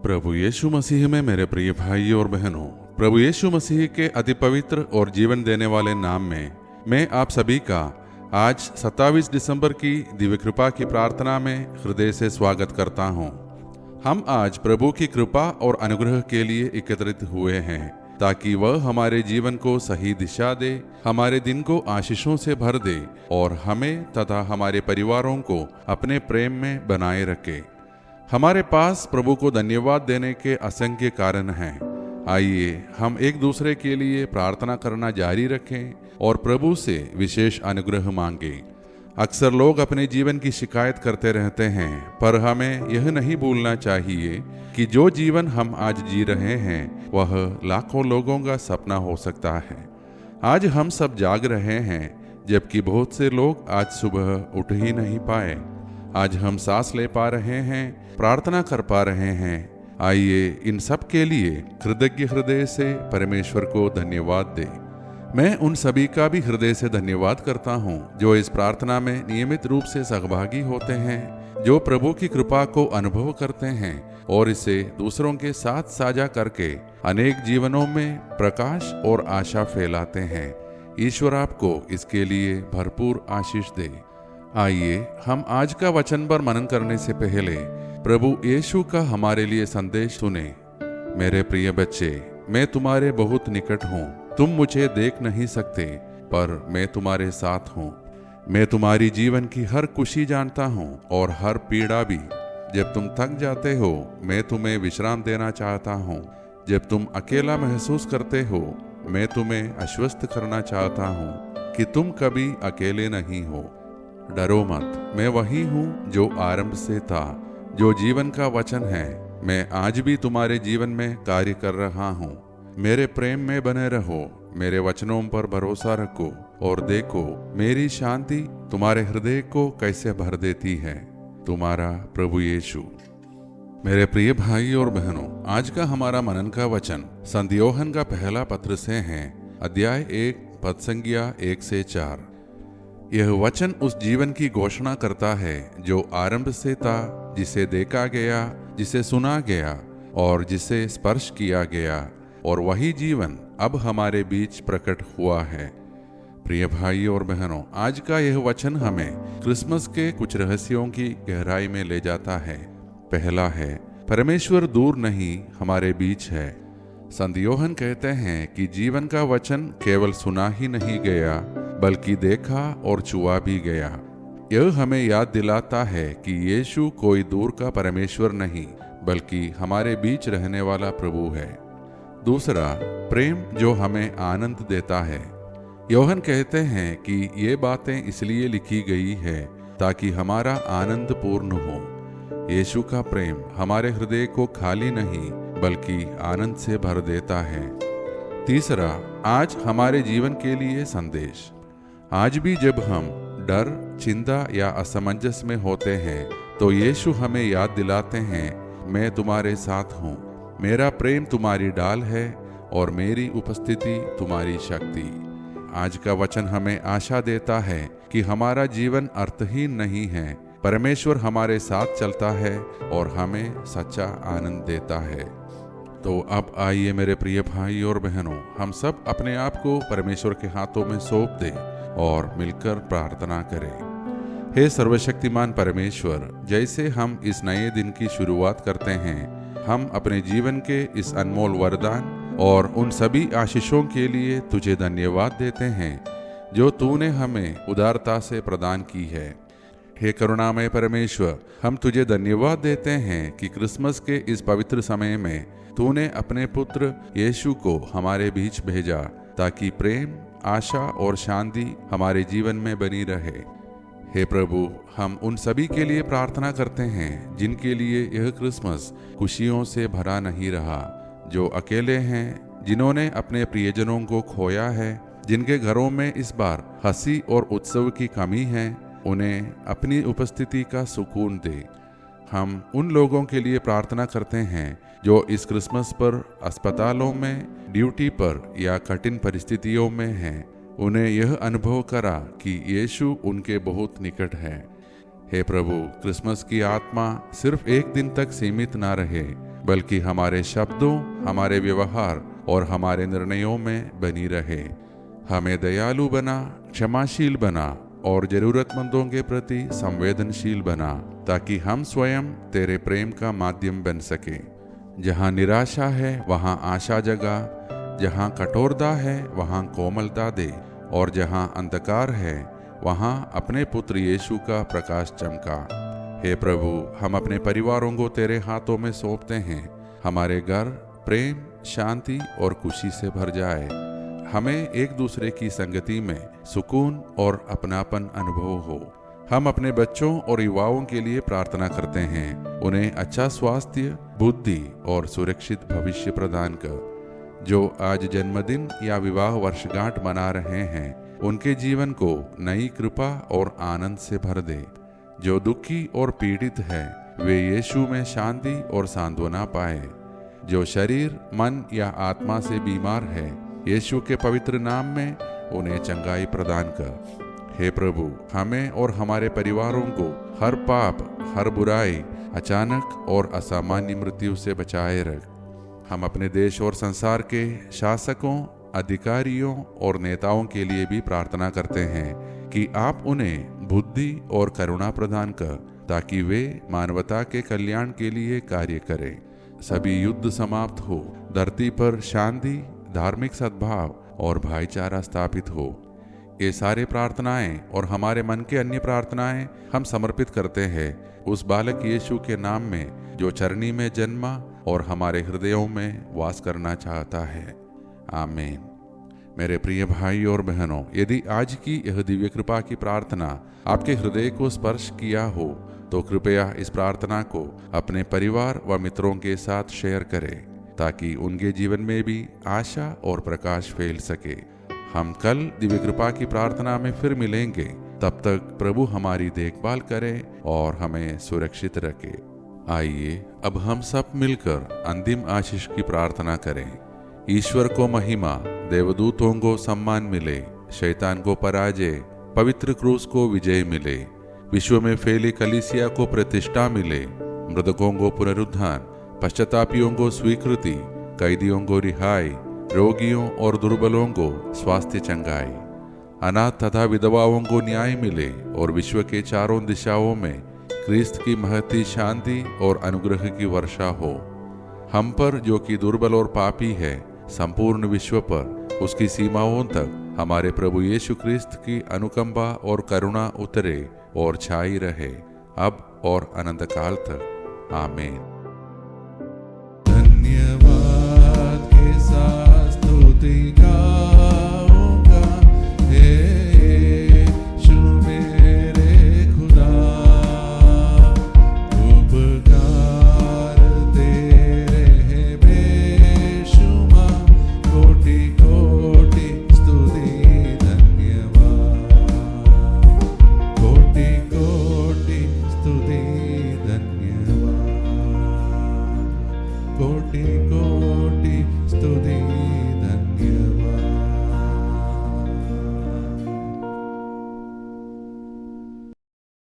प्रभु यीशु मसीह में मेरे प्रिय भाई और बहनों, प्रभु यीशु मसीह के अति पवित्र और जीवन देने वाले नाम में मैं आप सभी का आज 27 दिसंबर की दिव्य कृपा की प्रार्थना में हृदय से स्वागत करता हूं। हम आज प्रभु की कृपा और अनुग्रह के लिए एकत्रित हुए हैं ताकि वह हमारे जीवन को सही दिशा दे, हमारे दिन को आशीषों से भर दे और हमें तथा हमारे परिवारों को अपने प्रेम में बनाए रखे। हमारे पास प्रभु को धन्यवाद देने के असंख्य कारण हैं। आइए हम एक दूसरे के लिए प्रार्थना करना जारी रखें और प्रभु से विशेष अनुग्रह मांगें। अक्सर लोग अपने जीवन की शिकायत करते रहते हैं, पर हमें यह नहीं भूलना चाहिए कि जो जीवन हम आज जी रहे हैं वह लाखों लोगों का सपना हो सकता है। आज हम सब जाग रहे हैं, जबकि बहुत से लोग आज सुबह उठ ही नहीं पाए। आज हम सांस ले पा रहे हैं, प्रार्थना कर पा रहे हैं। आइए इन सब के लिए कृतज्ञ हृदय से परमेश्वर को धन्यवाद दें। मैं उन सभी का भी हृदय से धन्यवाद करता हूं जो इस प्रार्थना में नियमित रूप से सहभागी होते हैं, जो प्रभु की कृपा को अनुभव करते हैं और इसे दूसरों के साथ साझा करके अनेक जीवनों में प्रकाश और आशा फैलाते हैं। ईश्वर आपको इसके लिए भरपूर आशीष दे। आइए हम आज का वचन पर मनन करने से पहले प्रभु यीशु का हमारे लिए संदेश सुने। मेरे प्रिय बच्चे, मैं तुम्हारे बहुत निकट हूँ। तुम मुझे देख नहीं सकते, पर मैं तुम्हारे साथ हूँ। मैं तुम्हारी जीवन की हर खुशी जानता हूँ और हर पीड़ा भी। जब तुम थक जाते हो, मैं तुम्हें विश्राम देना चाहता हूँ। जब तुम अकेला महसूस करते हो, मैं तुम्हें आश्वस्त करना चाहता हूँ कि तुम कभी अकेले नहीं हो। डरो मत, मैं वही हूँ जो आरंभ से था, जो जीवन का वचन है। मैं आज भी तुम्हारे जीवन में कार्य कर रहा हूँ। मेरे प्रेम में बने रहो, मेरे वचनों पर भरोसा रखो और देखो मेरी शांति तुम्हारे हृदय को कैसे भर देती है। तुम्हारा प्रभु यीशु। मेरे प्रिय भाई और बहनों, आज का हमारा मनन का वचन संत यूहन्ना का पहला पत्र से है, अध्याय 1 पद संज्ञा 1 से 4। यह वचन उस जीवन की घोषणा करता है जो आरंभ से था, जिसे देखा गया, जिसे सुना गया और जिसे स्पर्श किया गया, और वही जीवन अब हमारे बीच प्रकट हुआ है। प्रिय भाई और बहनों, आज का यह वचन हमें क्रिसमस के कुछ रहस्यों की गहराई में ले जाता है। पहला है, परमेश्वर दूर नहीं, हमारे बीच है। संत यूहन्ना कहते हैं कि जीवन का वचन केवल सुना ही नहीं गया, बल्कि देखा और छुआ भी गया। यह हमें याद दिलाता है कि यीशु कोई दूर का परमेश्वर नहीं, बल्कि हमारे बीच रहने वाला प्रभु है। दूसरा, प्रेम जो हमें आनंद देता है। यूहन्ना कहते हैं कि ये बातें इसलिए लिखी गई है ताकि हमारा आनंद पूर्ण हो। यीशु का प्रेम हमारे हृदय को खाली नहीं, बल्कि आनंद से भर देता है। तीसरा, आज हमारे जीवन के लिए संदेश। आज भी जब हम डर, चिंता या असमंजस में होते हैं, तो यीशु हमें याद दिलाते हैं, मैं तुम्हारे साथ हूँ। मेरा प्रेम तुम्हारी ढाल है और मेरी उपस्थिति तुम्हारी शक्ति। आज का वचन हमें आशा देता है कि हमारा जीवन अर्थहीन नहीं है। परमेश्वर हमारे साथ चलता है और हमें सच्चा आनंद देता है। तो अब आइए मेरे प्रिय भाई और बहनों, हम सब अपने आप को परमेश्वर के हाथों में सौंप दें और मिलकर प्रार्थना करें। हे सर्वशक्तिमान परमेश्वर, जैसे हम इस नए दिन की शुरुआत करते हैं, हम अपने जीवन के इस अनमोल वरदान और उन सभी आशीषों के लिए तुझे धन्यवाद देते हैं जो तूने हमें उदारता से प्रदान की है। हे करुणामय परमेश्वर, हम तुझे धन्यवाद देते हैं कि क्रिसमस के इस पवित्र समय में तूने अपने पुत्र यीशु को हमारे बीच भेजा ताकि प्रेम, आशा और शांति हमारे जीवन में बनी रहे। हे प्रभु, हम उन सभी के लिए प्रार्थना करते हैं जिनके लिए यह क्रिसमस खुशियों से भरा नहीं रहा, जो अकेले हैं, जिन्होंने अपने प्रियजनों को खोया है, जिनके घरों में इस बार हंसी और उत्सव की कमी है। उन्हें अपनी उपस्थिति का सुकून दे। हम उन लोगों के लिए प्रार्थना करते हैं जो इस क्रिसमस पर अस्पतालों में, ड्यूटी पर या कठिन परिस्थितियों में हैं। उन्हें यह अनुभव करा कि यीशु उनके बहुत निकट है। हे प्रभु, क्रिसमस की आत्मा सिर्फ एक दिन तक सीमित ना रहे, बल्कि हमारे शब्दों, हमारे व्यवहार और हमारे निर्णयों में बनी रहे। हमें दयालु बना, क्षमाशील बना और जरूरतमंदों के प्रति संवेदनशील बना, ताकि हम स्वयं तेरे प्रेम का माध्यम बन सके। जहाँ निराशा है वहाँ आशा जगा, जहाँ कठोरता है वहाँ कोमलता दे, और जहाँ अंधकार है वहाँ अपने पुत्र यीशु का प्रकाश चमका। हे प्रभु, हम अपने परिवारों को तेरे हाथों में सौंपते हैं। हमारे घर प्रेम, शांति और खुशी से भर जाए। हमें एक दूसरे की संगति में सुकून और अपनापन अनुभव हो। हम अपने बच्चों और युवाओं के लिए प्रार्थना करते हैं। उन्हें अच्छा स्वास्थ्य, बुद्धि और सुरक्षित भविष्य प्रदान कर। जो आज जन्मदिन या विवाह वर्षगांठ मना रहे हैं, उनके जीवन को नई कृपा और आनंद से भर दे। जो दुखी और पीड़ित है, वे यीशु में शांति और सांत्वना पाए। जो शरीर, मन या आत्मा से बीमार है, यीशु के पवित्र नाम में उन्हें चंगाई प्रदान कर। हे प्रभु, हमें और हमारे परिवारों को हर पाप, हर बुराई, अचानक और असामान्य मृत्यु से बचाए रख। हम अपने देश और संसार के शासकों, अधिकारियों और नेताओं के लिए भी प्रार्थना करते हैं कि आप उन्हें बुद्धि और करुणा प्रदान कर, ताकि वे मानवता के कल्याण के लिए कार्य करें। सभी युद्ध समाप्त हो, धरती पर शांति, धार्मिक सद्भाव और भाईचारा स्थापित हो। ये सारे प्रार्थनाएं और हमारे मन के अन्य प्रार्थनाएं हम समर्पित करते हैं उस बालक यीशु के नाम में, जो चरनी में जन्मा और हमारे हृदयों में वास करना चाहता है। आमीन। मेरे प्रिय भाई और बहनों, यदि आज की यह दिव्य कृपा की प्रार्थना आपके हृदय को स्पर्श किया हो, तो कृपया इस प्रार्थना को अपने परिवार व मित्रों के साथ शेयर करें, ताकि उनके जीवन में भी आशा और प्रकाश फैल सके। हम कल दिव्य कृपा की प्रार्थना में फिर मिलेंगे। तब तक प्रभु हमारी देखभाल करे और हमें सुरक्षित रखे। आइए अब हम सब मिलकर अंतिम आशीष की प्रार्थना करें। ईश्वर को महिमा, देवदूतों को सम्मान मिले, शैतान को पराजय, पवित्र क्रूस को विजय मिले, विश्व में फैली कलीसिया को प्रतिष्ठा मिले, मृतकों को पुनरुत्थान, पश्चातापियों को स्वीकृति, कैदियों को रिहाई, रोगियों और दुर्बलों को स्वास्थ्य चंगाई, अनाथ तथा विधवाओं को न्याय मिले और विश्व के चारों दिशाओं में क्रिस्त की महती शांति और अनुग्रह की वर्षा हो। हम पर जो कि दुर्बल और पापी है, संपूर्ण विश्व पर उसकी सीमाओं तक हमारे प्रभु यीशु क्रिस्त की अनुकंपा और करुणा उतरे और छाई रहे, अब और अनंत काल तक। आमीन। धन्यवाद के साथ स्तुति का